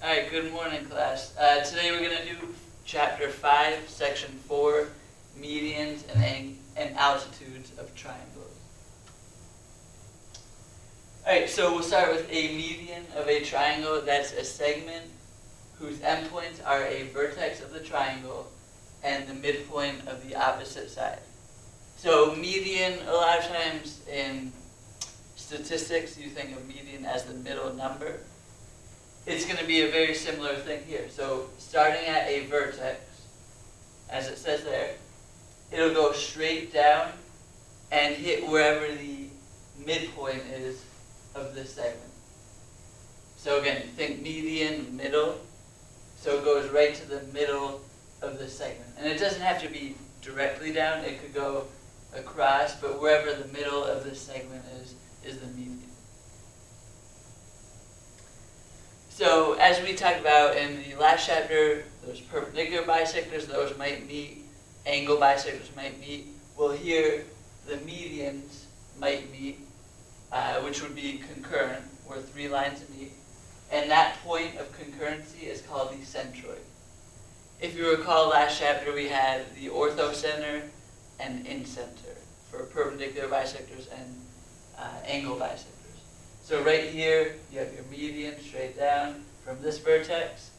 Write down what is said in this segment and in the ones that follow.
All right, good morning, class. Today we're going to do Chapter 5, Section 4, Medians and Altitudes of Triangles. All right, so we'll start with a median of a triangle. That's a segment whose endpoints are a vertex of the triangle and the midpoint of the opposite side. So median, a lot of times in statistics, you think of median as the middle number. It's going to be a very similar thing here. So starting at a vertex, as it says there, it'll go straight down and hit wherever the midpoint is of this segment. So again, think median, middle. So it goes right to the middle of the segment. And it doesn't have to be directly down. It could go across, but wherever the middle of this segment is the median. So as we talked about in the last chapter, those perpendicular bisectors, those might meet. Angle bisectors might meet. Well, here the medians might meet, which would be concurrent, where three lines meet. And that point of concurrency is called the centroid. If you recall last chapter, we had the orthocenter and incenter for perpendicular bisectors and angle bisectors. So right here, you have your median straight down from this vertex.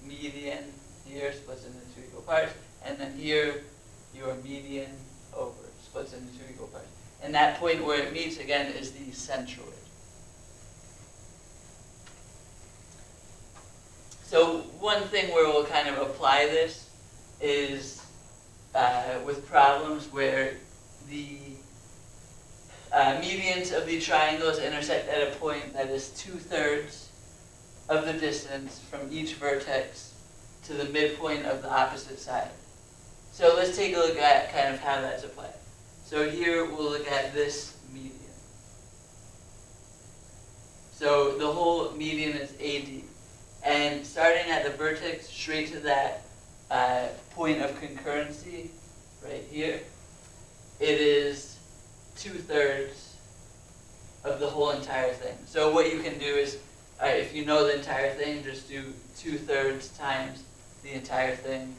Median here splits into two equal parts. And then here, your median over splits into two equal parts. And that point where it meets, again, is the centroid. So one thing where we'll kind of apply this is with problems where the medians of the triangles intersect at a point that is 2/3 of the distance from each vertex to the midpoint of the opposite side. So let's take a look at kind of how that's applied. So here we'll look at this median. So the whole median is AD. And starting at the vertex straight to that point of concurrency right here, it is 2/3 of the whole entire thing. So what you can do is, if you know the entire thing, just do 2/3 times the entire thing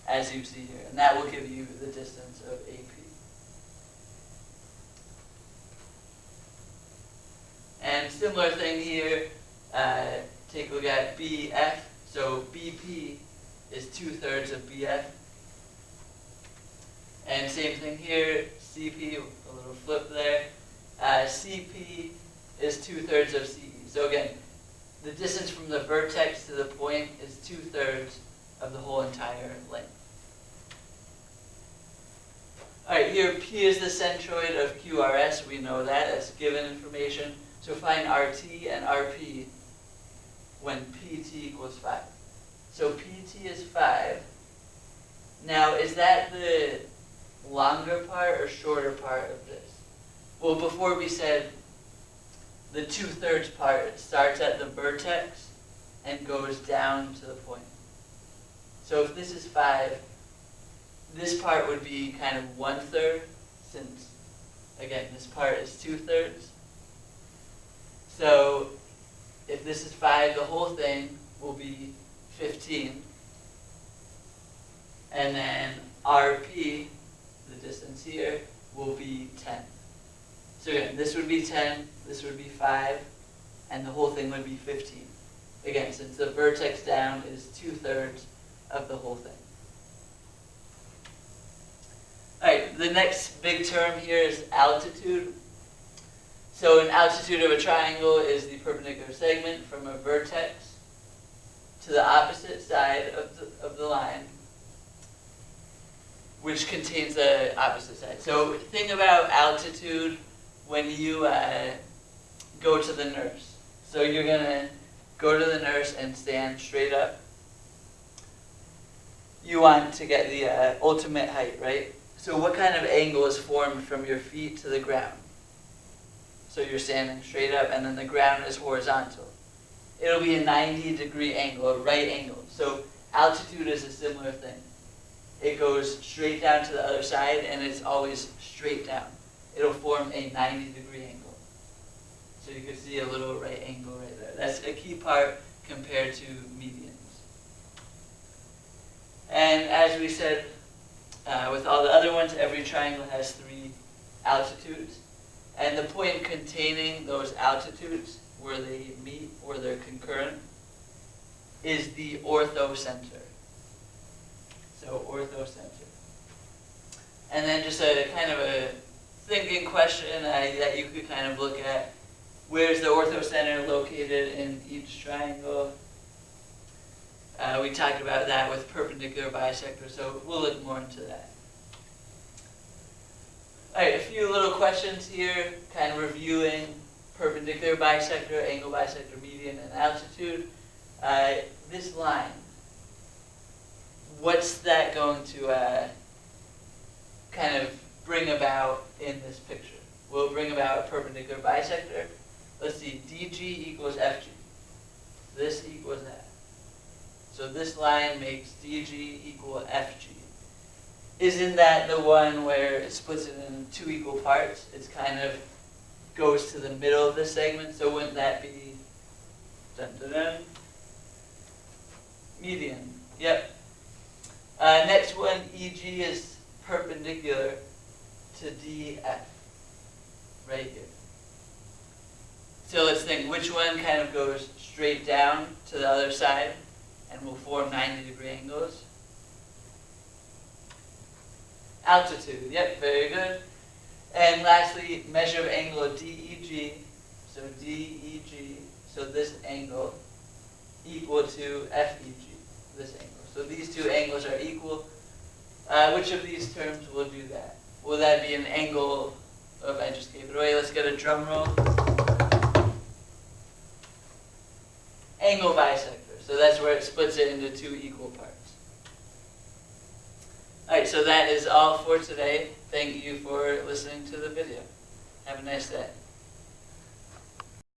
as you see here. And that will give you the distance of AP. And similar thing here, take a look at BF. So BP is 2/3 of BF. And same thing here, CP, a little flip there. CP is 2/3 of CE. So again, the distance from the vertex to the point is 2/3 of the whole entire length. All right, here P is the centroid of QRS. We know that. That's given information. So find RT and RP when PT equals 5. So PT is 5. Now, is that the longer part or shorter part of this? Well, before we said the 2/3 part starts at the vertex and goes down to the point. So if this is 5, this part would be kind of 1/3, since, again, this part is 2/3. So if this is 5, the whole thing will be 15. And then RP, the distance here, will be 10. So again, this would be 10, this would be 5, and the whole thing would be 15. Again, since the vertex down is 2/3 of the whole thing. All right, the next big term here is altitude. So an altitude of a triangle is the perpendicular segment from a vertex to the opposite side of the line, which contains the opposite side. So think about altitude when you go to the nurse. So you're going to go to the nurse and stand straight up. You want to get the ultimate height, right? So what kind of angle is formed from your feet to the ground? So you're standing straight up and then the ground is horizontal. It'll be a 90-degree angle, a right angle. So altitude is a similar thing. It goes straight down to the other side and it's always straight down. It'll form a 90-degree angle. So you can see a little right angle right there. That's a key part compared to medians. And as we said, with all the other ones, every triangle has 3 altitudes. And the point containing those altitudes, where they meet, where they're concurrent, is the orthocenter. So orthocenter. And then just a kind of a thinking question that you could kind of look at. Where's the orthocenter located in each triangle? We talked about that with perpendicular bisector, so we'll look more into that. All right, a few little questions here, kind of reviewing perpendicular bisector, angle bisector, median, and altitude. This line, what's that going to kind of bring about in this picture? Will it bring about a perpendicular bisector? Let's see, DG equals FG. This equals that. So this line makes DG equal FG. Isn't that the one where it splits it in 2 equal parts? It's kind of goes to the middle of the segment, so wouldn't that be dun, dun, dun, median? Yep. Next one, EG is perpendicular to DF, right here. So let's think, which one kind of goes straight down to the other side and will form 90-degree angles? Altitude, yep, very good. And lastly, measure of angle of DEG, so DEG, so this angle, equal to FEG, this angle. So these 2 angles are equal. Which of these terms will do that? Will that be an angle, oh, I just gave it away, let's get a drum roll. Angle bisector, so that's where it splits it into 2 equal parts. Alright, so that is all for today. Thank you for listening to the video. Have a nice day.